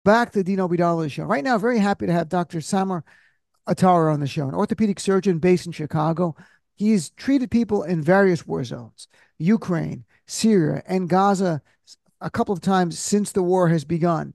back to the Dean Obeidallah show. Right now, very happy to have Dr. Samer Attar on the show, an orthopedic surgeon based in Chicago. He's treated people in various war zones, Ukraine, Syria, and Gaza a couple of times since the war has begun.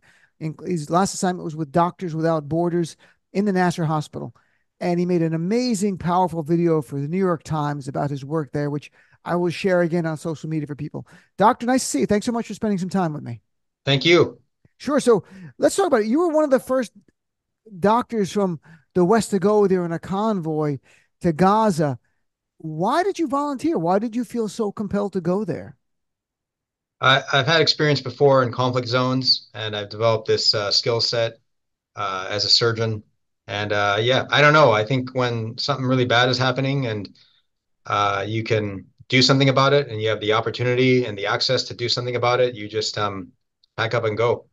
His last assignment was with Doctors Without Borders in the Nasser Hospital. And he made an amazing, powerful video for the New York Times about his work there, which I will share again on social media for people. Doctor, nice to see you. Thanks so much for spending some time with me. Thank you. Sure. So let's talk about it. You were one of the first doctors from the West to go there in a convoy to Gaza. Why did you volunteer? Why did you feel so compelled to go there? I've had experience before in conflict zones, and I've developed this skill set as a surgeon. And yeah, I don't know. I think when something really bad is happening and you can do something about it, and you have the opportunity and the access to do something about it, you just pack up and go.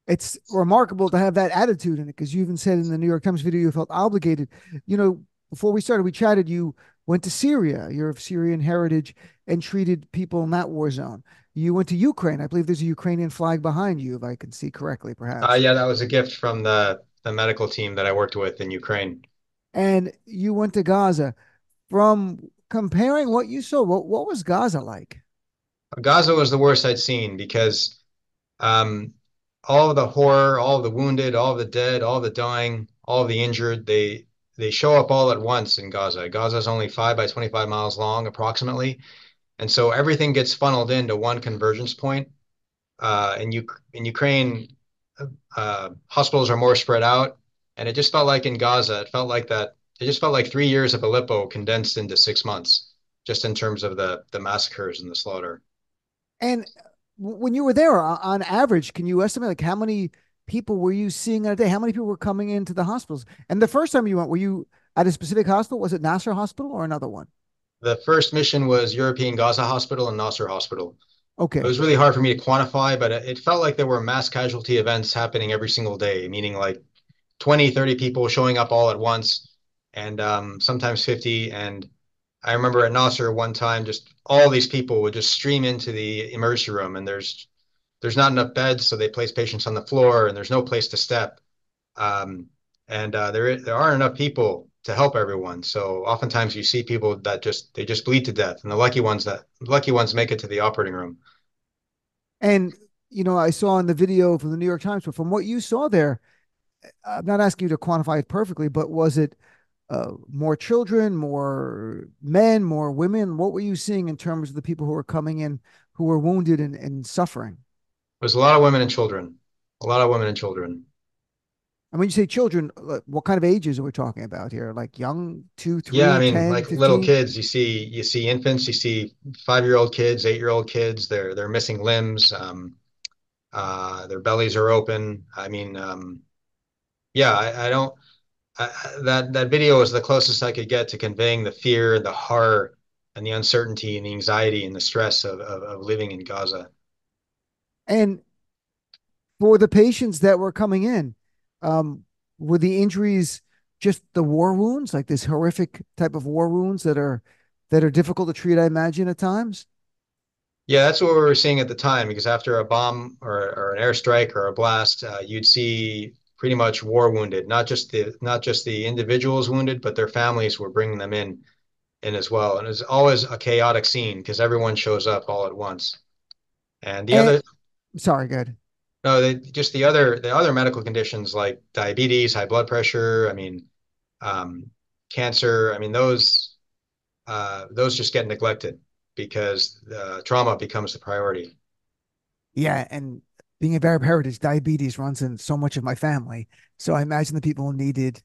It's remarkable to have that attitude in it because you even said in the New York Times video you felt obligated. You know, before we started, we chatted. You went to Syria, you're of Syrian heritage, and treated people in that war zone. You went to Ukraine. I believe there's a Ukrainian flag behind you, if I can see correctly, perhaps. Yeah, that was a gift from the medical team that I worked with in Ukraine. And you went to Gaza. From comparing what you saw, what was Gaza like? Gaza was the worst I'd seen because um, all of the horror, all of the wounded, all of the dead, all of the dying, all of the injured, they show up all at once in Gaza. Gaza is only 5 by 25 miles long, approximately, and so everything gets funneled into one convergence point. In Ukraine, hospitals are more spread out, and it just felt like in Gaza, it felt like that. It just felt like 3 years of Aleppo condensed into 6 months, just in terms of the massacres and the slaughter. And when you were there, on average, can you estimate like how many people were you seeing in a day? How many people were coming into the hospitals? And the first time you went, were you at a specific hospital? Was it Nasser Hospital or another one? The first mission was European Gaza Hospital and Nasser Hospital. It Okay. was really hard for me to quantify, but it felt like there were mass casualty events happening every single day, meaning like 20, 30 people showing up all at once, and sometimes 50. And I remember at Nasser one time, just all these people would just stream into the emergency room, and there's not enough beds, so they place patients on the floor, and there's no place to step. Um, and there aren't enough people to help everyone. So oftentimes you see people that just bleed to death, and the lucky ones make it to the operating room. And, I saw in the video from the New York Times, but from what you saw there, I'm not asking you to quantify it perfectly, but was it more children, more men, more women? What were you seeing in terms of the people who were coming in who were wounded and suffering? There's a lot of women and children, a lot of women and children. And when you say children, what kind of ages are we talking about here? Like young, two, Yeah, I three, mean, 10, like little 15? kids, you see infants, you see 5-year-old kids, 8-year-old kids. They're missing limbs. Their bellies are open. I mean, yeah, I don't. That video is the closest I could get to conveying the fear, the horror, and the uncertainty and the anxiety and the stress of living in Gaza. And for the patients that were coming in, um, were the injuries just the war wounds, like this horrific type of war wounds that are difficult to treat, I imagine, at times? Yeah, that's what we were seeing at the time, because after a bomb or an airstrike or a blast, you'd see pretty much war wounded, not just the individuals wounded, but their families were bringing them in as well. And it's always a chaotic scene because everyone shows up all at once. And the And other sorry, good. No, just the other medical conditions like diabetes, high blood pressure, I mean, um, cancer. I mean, those just get neglected because trauma becomes the priority. Yeah, and being of Arab heritage, diabetes runs in so much of my family. So I imagine the people who needed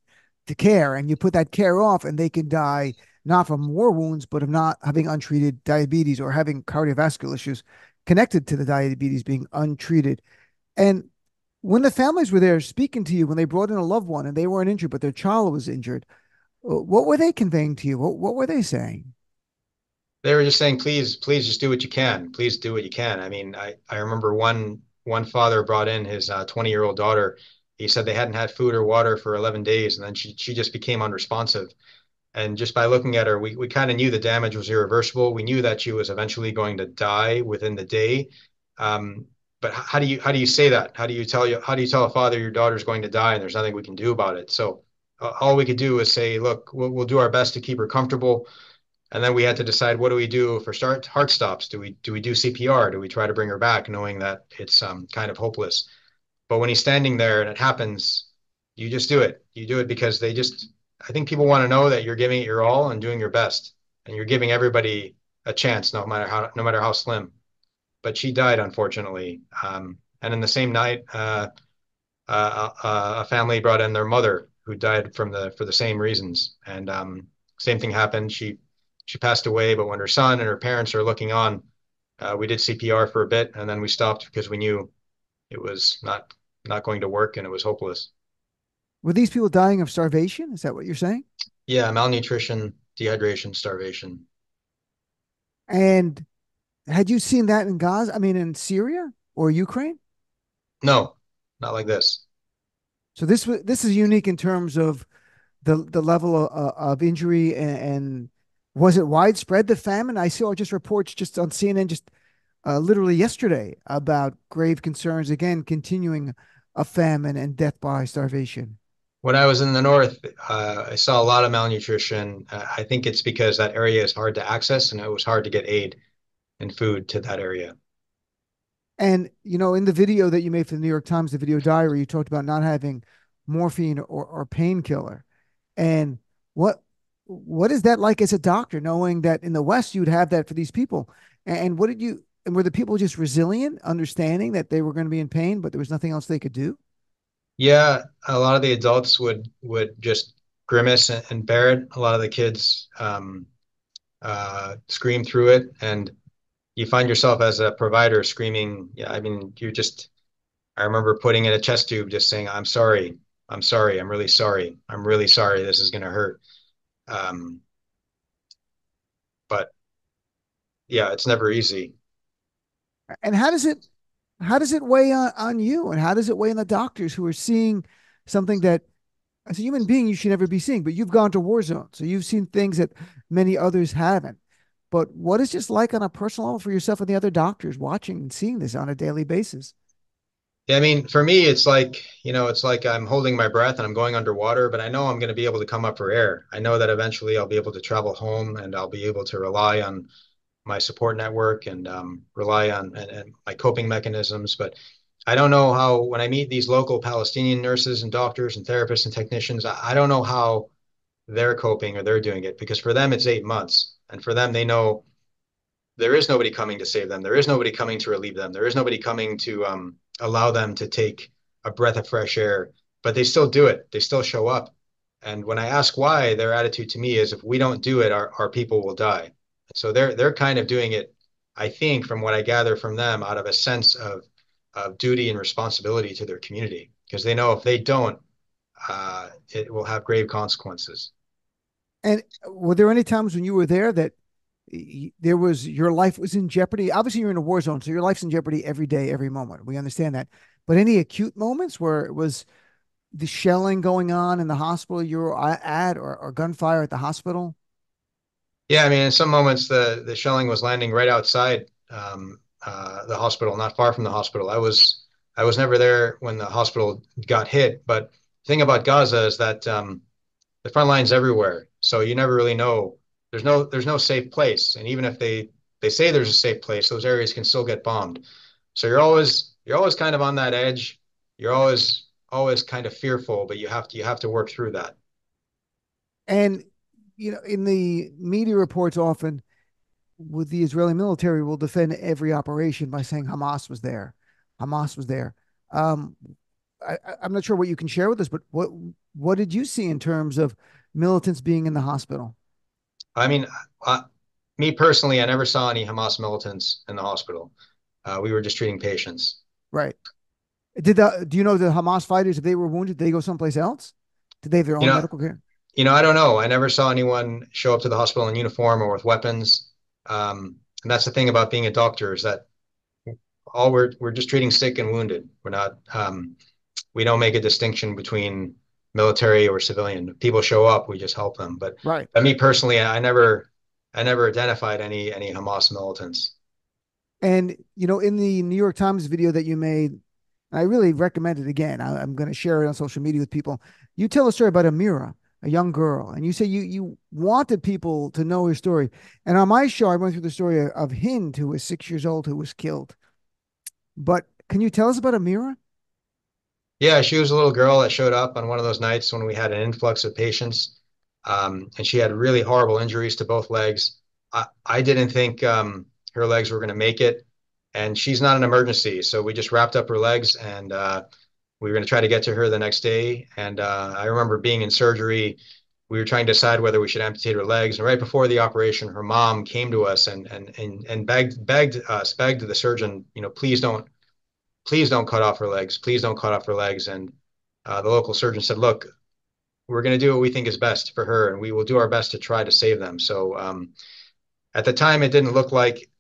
the care, and you put that care off, and they can die not from war wounds, but of not having untreated diabetes or having cardiovascular issues connected to the diabetes being untreated. And when the families were there speaking to you, when they brought in a loved one and they weren't injured, but their child was injured, what were they conveying to you? What were they saying? They were just saying, please, please, just do what you can. Please do what you can. I mean, I remember one father brought in his 20-year-old daughter. He said they hadn't had food or water for 11 days, and then she just became unresponsive. And just by looking at her, we kind of knew the damage was irreversible. We knew that she was eventually going to die within the day. Um, but how do you say that? How do you tell a father your daughter's going to die and there's nothing we can do about it? So all we could do is say, look, we'll do our best to keep her comfortable. And then we had to decide, what do we do for start heart stops? Do we do CPR? Do we try to bring her back, knowing that it's kind of hopeless? But when he's standing there and it happens, you just do it. You do it because I think people want to know that you're giving it your all and doing your best, and you're giving everybody a chance, no matter how slim. But she died, unfortunately. And in the same night, a family brought in their mother who died for the same reasons. And same thing happened. She passed away, but when her son and her parents are looking on, we did CPR for a bit, and then we stopped because we knew it was not going to work and it was hopeless. Were these people dying of starvation? Is that what you're saying? Yeah, malnutrition, dehydration, starvation. And had you seen that in Gaza? I mean, in Syria or Ukraine? No, not like this. So this is unique in terms of the level of injury and was it widespread, the famine? I saw just reports just on CNN just literally yesterday about grave concerns again continuing a famine and death by starvation. When I was in the north, I saw a lot of malnutrition. I think it's because that area is hard to access and it was hard to get aid and food to that area. And in the video that you made for the New York Times, the video diary, you talked about not having morphine or painkiller. And what what is that like as a doctor, knowing that in the West you would have that for these people? And what did you and were the people just resilient, understanding that they were going to be in pain, but there was nothing else they could do? Yeah, a lot of the adults would just grimace and bear it. A lot of the kids scream through it, and you find yourself as a provider screaming. Yeah, I mean, I remember putting in a chest tube, just saying, "I'm sorry, I'm sorry, I'm really sorry, I'm really sorry. This is going to hurt." Um, but yeah, it's never easy. And how does it weigh on you? And how does it weigh on the doctors who are seeing something that as a human being you should never be seeing? But you've gone to war zones, so you've seen things that many others haven't. But what is just like on a personal level for yourself and the other doctors watching and seeing this on a daily basis? Yeah, I mean, for me, it's like I'm holding my breath and I'm going underwater, but I know I'm going to be able to come up for air. I know that eventually I'll be able to travel home and I'll be able to rely on my support network and rely on and my coping mechanisms. But I don't know how, when I meet these local Palestinian nurses and doctors and therapists and technicians, I don't know how they're coping or they're doing it, because for them it's 8 months. And for them, they know there is nobody coming to save them. There is nobody coming to relieve them. There is nobody coming to allow them to take a breath of fresh air. But they still do it. They still show up. And when I ask why, their attitude to me is, if we don't do it, our people will die. So they're kind of doing it, I think, from what I gather from them, out of a sense of duty and responsibility to their community, because they know if they don't, it will have grave consequences. And were there any times when you were there that there was your life was in jeopardy? Obviously, you're in a war zone, so your life's in jeopardy every day, every moment. We understand that. But any acute moments where it was the shelling going on in the hospital you were at, or gunfire at the hospital? Yeah, I mean, in some moments the shelling was landing right outside the hospital, not far from the hospital. I was never there when the hospital got hit, but the thing about Gaza is that the front line's everywhere, so you never really know. There's no safe place, and even if they say there's a safe place, those areas can still get bombed. So you're always kind of on that edge. You're always kind of fearful, but you have to work through that. And in the media reports, often with the Israeli military will defend every operation by saying Hamas was there. Hamas was there. Um, I'm not sure what you can share with us, but what did you see in terms of militants being in the hospital? I mean, uh, me personally, I never saw any Hamas militants in the hospital. We were just treating patients. Right. Do you know the Hamas fighters, if they were wounded, did they go someplace else? Did they have their You own know, medical care? I don't know. I never saw anyone show up to the hospital in uniform or with weapons. And that's the thing about being a doctor, is that all we're just treating sick and wounded. We don't make a distinction between military or civilian. If people show up, we just help them. But Right. me personally, I never identified any Hamas militants. And, in the New York Times video that you made, I really recommend it again. I'm going to share it on social media with people. You tell a story about Amira, a young girl, and you say you wanted people to know her story. And on my show, I went through the story of Hind, who was 6 years old, who was killed. But can you tell us about Amira? Yeah, she was a little girl that showed up on one of those nights when we had an influx of patients, and she had really horrible injuries to both legs. I didn't think her legs were going to make it, and she's not an emergency, so we just wrapped up her legs and we were going to try to get to her the next day. And I remember being in surgery. We were trying to decide whether we should amputate her legs. And right before the operation, her mom came to us and begged the surgeon, please don't cut off her legs. Please don't cut off her legs. And the local surgeon said, look, we're going to do what we think is best for her, and we will do our best to try to save them. So at the time, it didn't look like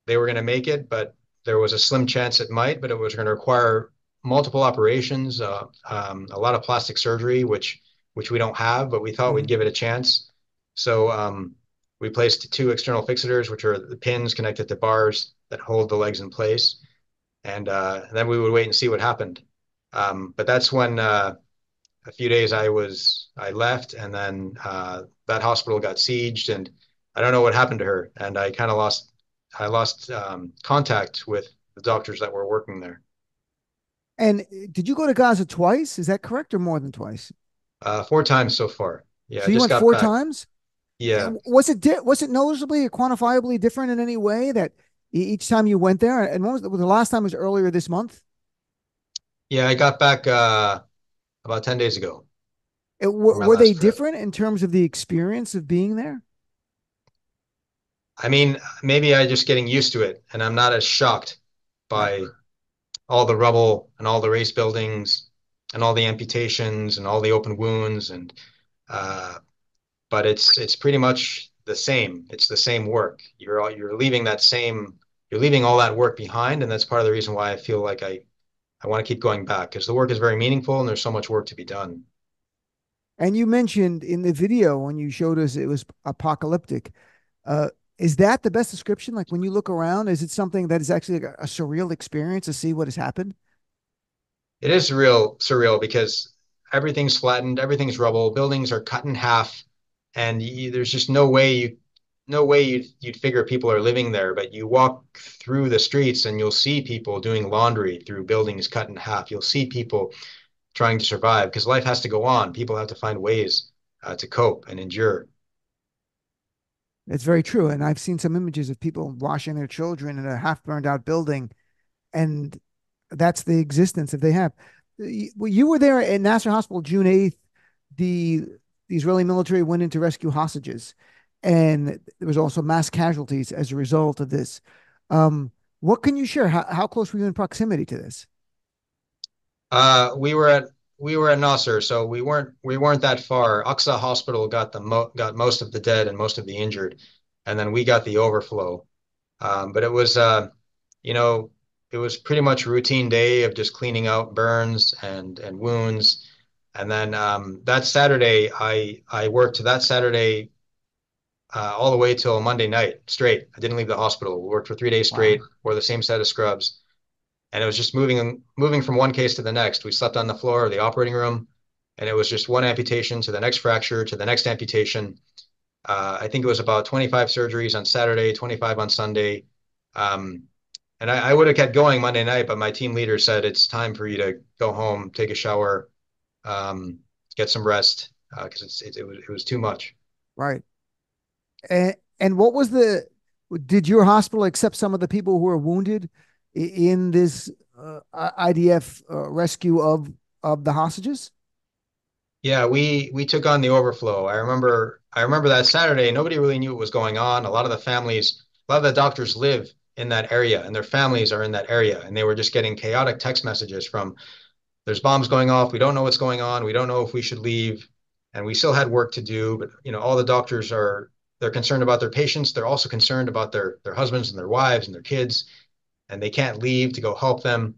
they were going to make it, but there was a slim chance it might, but it was going to require multiple operations, a lot of plastic surgery, which we don't have, but we thought we'd Mhm. give it a chance. So we placed two external fixators, which are the pins connected to bars that hold the legs in place, and then we would wait and see what happened. But that's when a few days I left, and then that hospital got sieged, and I don't know what happened to her, and I lost contact with the doctors that were working there. And did you go to Gaza twice? Is that correct, or more than twice? Four times so far. Yeah, I So you just went got four back. times? Yeah, Was it noticeably or quantifiably different in any way that each time you went there? And when was the last time was earlier this month? yeah, I got back about 10 days ago for my Were they last trip. different in terms of the experience of being there? I mean, maybe I just getting used to it, and I'm not as shocked Right. by all the rubble and all the race buildings and all the amputations and all the open wounds and uh, but it's pretty much the same. It's the same work. You're leaving all that work behind, and that's part of the reason why I feel like I want to keep going back because the work is very meaningful and there's so much work to be done. And you mentioned in the video when you showed us it was apocalyptic. Uh, is that the best description? Like when you look around, is it something that is actually like a surreal experience to see what has happened? It is real surreal because everything's flattened, everything's rubble, buildings are cut in half, and there's just no way you'd figure people are living there. But you walk through the streets and you'll see people doing laundry through buildings cut in half. You'll see people trying to survive because life has to go on. People have to find ways to cope and endure. It's very true. And I've seen some images of people washing their children in a half burned out building, and that's the existence that they have. You were there at Nasser Hospital June 8th. The Israeli military went in to rescue hostages, and there was also mass casualties as a result of this. Um, what can you share? How close were you in proximity to this? Uh, we were at we were at Nasser, so we weren't that far. Aqsa Hospital got most of the dead and most of the injured, and then we got the overflow. But it was you know, it was pretty much a routine day of just cleaning out burns and wounds. And then that Saturday, I worked that Saturday all the way till Monday night straight. I didn't leave the hospital. We worked for 3 days Wow. straight, wore the same set of scrubs, and it was just moving from one case to the next. We slept on the floor of the operating room, and it was just one amputation to the next fracture to the next amputation. I think it was about 25 surgeries on Saturday, 25 on Sunday. Um, and I would have kept going Monday night, but my team leader said it's time for you to go home, take a shower, um, get some rest because it was too much. Right. And what was did your hospital accept some of the people who were wounded in this IDF rescue of the hostages? Yeah, we took on the overflow. I remember that Saturday, nobody really knew what was going on. A lot of the doctors live in that area and their families are in that area and they were just getting chaotic text messages from there's bombs going off. We don't know what's going on. We don't know if we should leave. And we still had work to do, but all the doctors they're concerned about their patients. They're also concerned about their husbands and their wives and their kids, and they can't leave to go help them.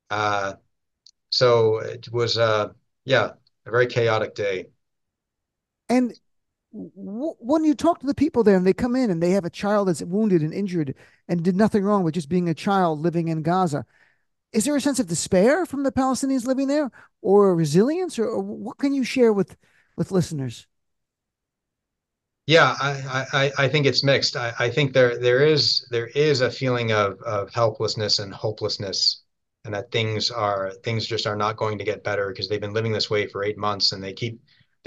Uh, so it was yeah, a very chaotic day. And When you talk to the people there and they come in and they have a child that's wounded and injured and did nothing wrong with just being a child living in Gaza, is there a sense of despair from the Palestinians living there, or a resilience, or what can you share with listeners? Yeah, I think it's mixed. I think there is a feeling of helplessness and hopelessness, and that things just are not going to get better because they've been living this way for 8 months, and they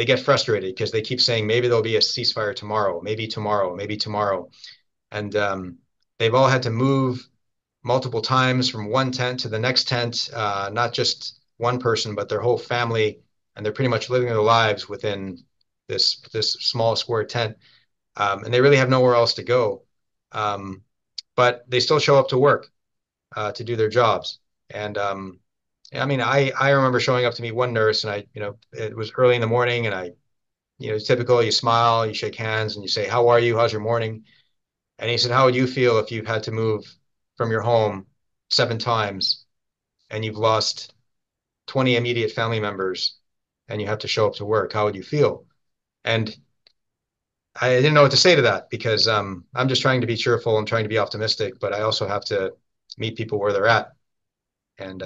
get frustrated because they keep saying maybe there'll be a ceasefire tomorrow, maybe tomorrow, maybe tomorrow, and they've all had to move multiple times from one tent to the next tent, not just one person, but their whole family, and they're pretty much living their lives within this small square tent, and they really have nowhere else to go. Um, but they still show up to work to do their jobs. And I mean, I remember showing up to meet one nurse, and it was early in the morning, and it's typical. You smile, you shake hands, and you say, "How are you? How's your morning?" And he said, "How would you feel if you had to move from your home 7 times and you've lost 20 immediate family members and you have to show up to work? How would you feel?" And I didn't know what to say to that because I'm just trying to be cheerful and trying to be optimistic, but I also have to meet people where they're at. And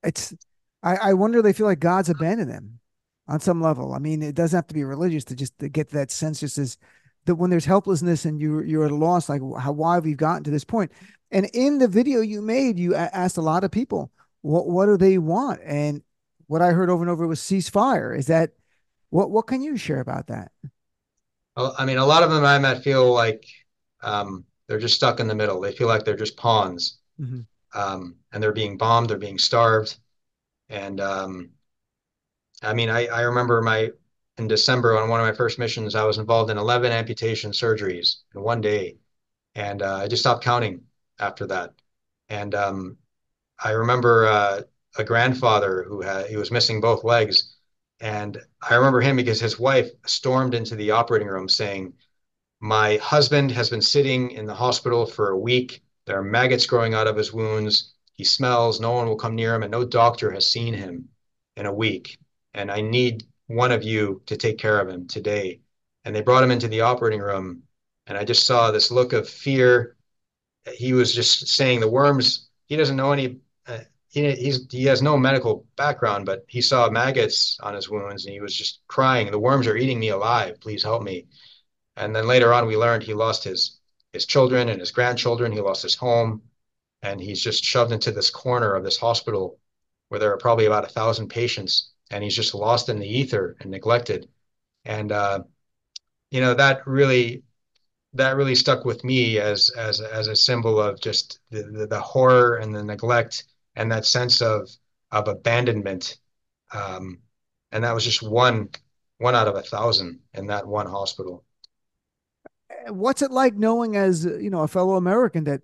It's I wonder they feel like God's abandoned them on some level. I mean, it doesn't have to be religious to just to get to that sense. Just as that when there's helplessness and you're at a loss, like how why have we gotten to this point? And in the video you made, you asked a lot of people what do they want, and what I heard over and over was ceasefire. Is that what can you share about that? I mean, a lot of them I met feel like they're just stuck in the middle. They feel like they're just pawns, Mhm. and they're being bombed, they're being starved. And I mean, I remember in December on one of my first missions, I was involved in 11 amputation surgeries in one day. And I just stopped counting after that. And I remember a grandfather he was missing both legs, and I remember him because his wife stormed into the operating room saying, "My husband has been sitting in the hospital for a week. There are maggots growing out of his wounds. He smells. No one will come near him, and no doctor has seen him in a week. And I need one of you to take care of him today." And they brought him into the operating room, and I just saw this look of fear. He was just saying the worms. He doesn't know any. He has no medical background, but he saw maggots on his wounds, and he was just crying. "The worms are eating me alive. Please help me." And then later on, we learned he lost his children and his grandchildren. He lost his home, and he's just shoved into this corner of this hospital where there are probably about 1,000 patients, and he's just lost in the ether and neglected. And that really stuck with me as a symbol of just the horror and the neglect and that sense of abandonment. Um, and that was just one out of 1,000 in that one hospital. What's it like knowing, as a fellow American, that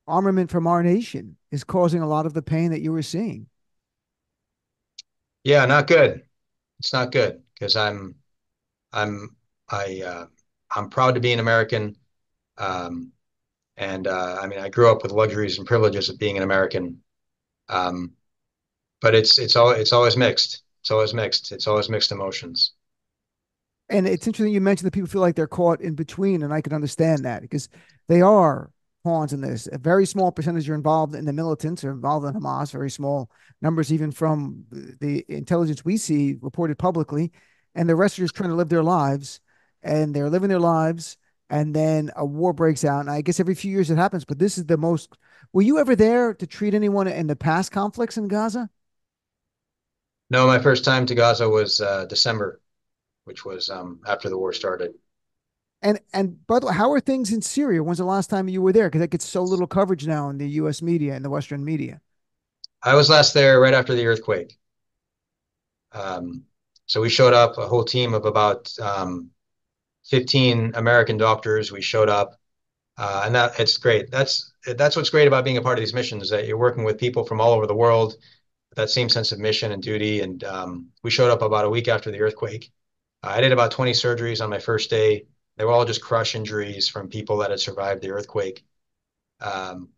armament from our nation is causing a lot of the pain that you were seeing? Yeah, not good. It's not good because I'm I I'm proud to be an American. Um, and I mean, I grew up with luxuries and privileges of being an American. Um, but it's always mixed. It's always mixed. It's always mixed emotions. And it's interesting you mentioned that people feel like they're caught in between, and I can understand that because they are pawns in this. A very small percentage are involved in the militants, or involved in Hamas, very small numbers, even from the intelligence we see reported publicly. And the rest are just trying to live their lives, and they're living their lives. And then a war breaks out. And I guess every few years it happens, but this is the most. Were you ever there to treat anyone in the past conflicts in Gaza? No, my first time to Gaza was December, which was after the war started. And by the way, how are things in Syria? When's the last time you were there? Because that gets so little coverage now in the U.S. media and the Western media. I was last there right after the earthquake. Um, so we showed up, a whole team of about 15 American doctors. We showed up, and that it's great. That's what's great about being a part of these missions, is that you're working with people from all over the world, that same sense of mission and duty. And we showed up about a week after the earthquake. I did about 20 surgeries on my first day. They were all just crush injuries from people that had survived the earthquake. Um,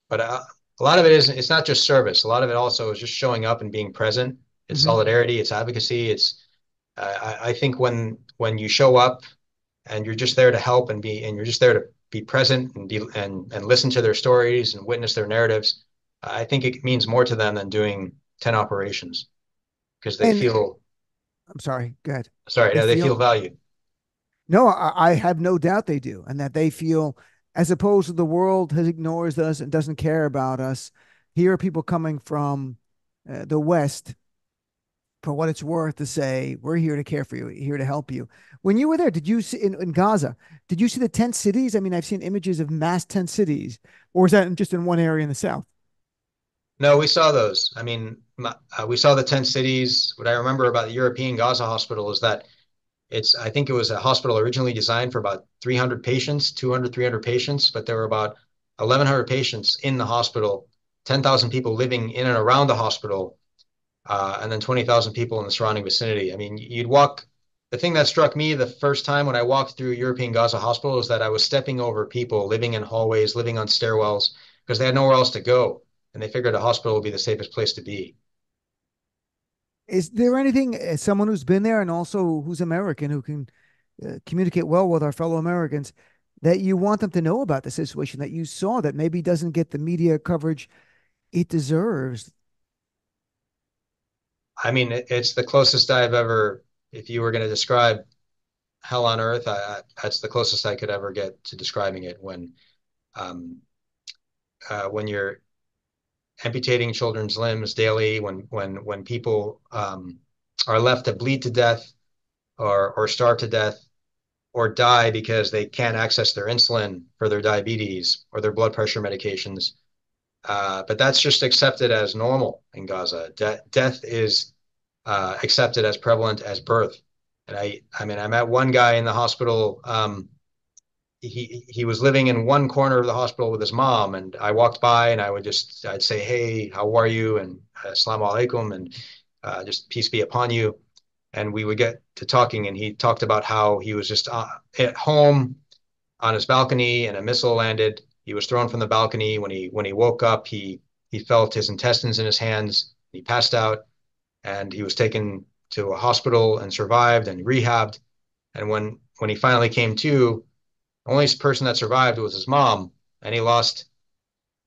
but a lot of it is, it's not just service. A lot of it also is just showing up and being present. It's Hmm. solidarity, it's advocacy, it's I think when you show up and you're just there to help and you're just there to be present and listen to their stories and witness their narratives, I think it means more to them than doing 10 operations because they And feel I'm sorry, go ahead. sorry, They no, they feel feel, valued. no, I have no doubt they do. And that they feel, as opposed to the world has ignores us and doesn't care about us, here are people coming from the West for what it's worth to say, we're here to care for you, here to help you. When you were there, did you see in Gaza, did you see the tent cities? I mean, I've seen images of mass tent cities, or is that just in one area in the South? No, we saw those. I mean, we saw the tent cities. What I remember about the European Gaza hospital is that I think it was a hospital originally designed for about 300 patients, 200, 300 patients, but there were about 1,100 patients in the hospital, 10,000 people living in and around the hospital, and then 20,000 people in the surrounding vicinity. I mean, you'd walk. The thing that struck me the first time when I walked through European Gaza hospital is that I was stepping over people living in hallways, living on stairwells, because they had nowhere else to go. And they figured a hospital would be the safest place to be. Is there anything, as someone who's been there and also who's American, who can communicate well with our fellow Americans, that you want them to know about the situation that you saw that maybe doesn't get the media coverage it deserves? I mean, it's the closest I've ever, if you were going to describe hell on earth, that's the closest I could ever get to describing it um, when you're amputating children's limbs daily, when people are left to bleed to death or starve to death or die because they can't access their insulin for their diabetes or their blood pressure medications. But that's just accepted as normal in Gaza. Death is accepted as prevalent as birth. And I mean, I met one guy in the hospital. He was living in one corner of the hospital with his mom, and I walked by and I'd say, "Hey, how are you?" and "Assalamu alaikum," and just peace be upon you. And we would get to talking, and he talked about how he was just at home on his balcony, and a missile landed. He was thrown from the balcony. When he woke up, he felt his intestines in his hands. He passed out, and he was taken to a hospital and survived and rehabbed. And when he finally came to, the only person that survived was his mom, and he lost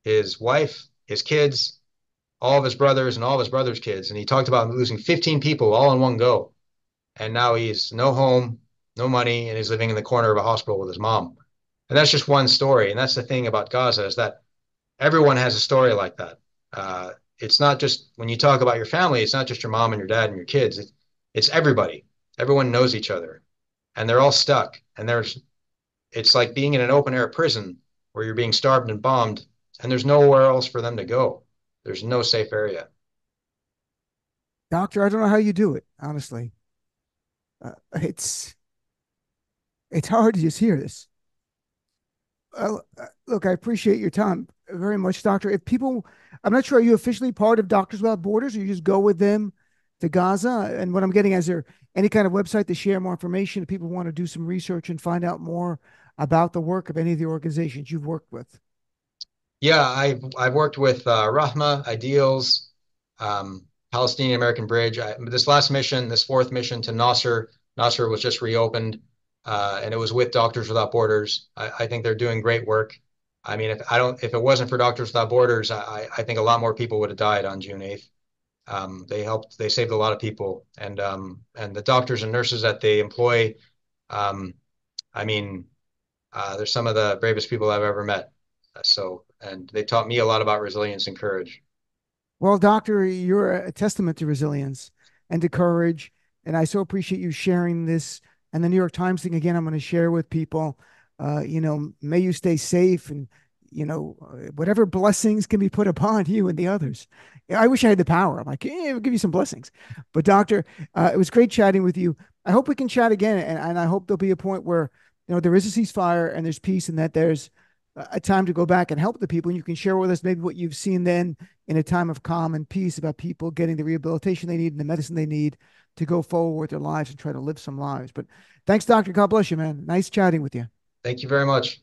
his wife, his kids, all of his brothers, and all of his brothers' kids. And he talked about losing 15 people all in one go. And now he's no home, no money, and he's living in the corner of a hospital with his mom. And that's just one story. And that's the thing about Gaza is that everyone has a story like that. It's not just when you talk about your family, it's not just your mom and your dad and your kids. It's everybody. Everyone knows each other, and they're all stuck. And it's like being in an open air prison where you're being starved and bombed, and there's nowhere else for them to go. There's no safe area. Doctor, I don't know how you do it, honestly. It's hard to just hear this. Look, I appreciate your time very much, Doctor. If people, I'm not sure, are you officially part of Doctors Without Borders, or you just go with them to Gaza? And what I'm getting, is there any kind of website to share more information if people want to do some research and find out more about the work of any of the organizations you've worked with? Yeah, I've worked with Rahma, Ideals, Palestinian American Bridge. This last mission, this fourth mission to Nasser, Nasser was just reopened, and it was with Doctors Without Borders. I think they're doing great work. I mean, if it wasn't for Doctors Without Borders, I think a lot more people would have died on June 8th. They saved a lot of people, and the doctors and nurses that they employ. Um, I mean, they're some of the bravest people I've ever met. And they taught me a lot about resilience and courage. Well, Doctor, you're a testament to resilience and to courage. And I so appreciate you sharing this. And the New York Times thing, again, I'm going to share with people. May you stay safe and, whatever blessings can be put upon you and the others. I wish I had the power. I'm like, I'll give you some blessings. But, Doctor, it was great chatting with you. I hope we can chat again. And I hope there'll be a point where, there is a ceasefire and there's peace and that there's a time to go back and help the people. And you can share with us maybe what you've seen then in a time of calm and peace about people getting the rehabilitation they need and the medicine they need to go forward with their lives and try to live some lives. But thanks, Doctor. God bless you, man. Nice chatting with you. Thank you very much.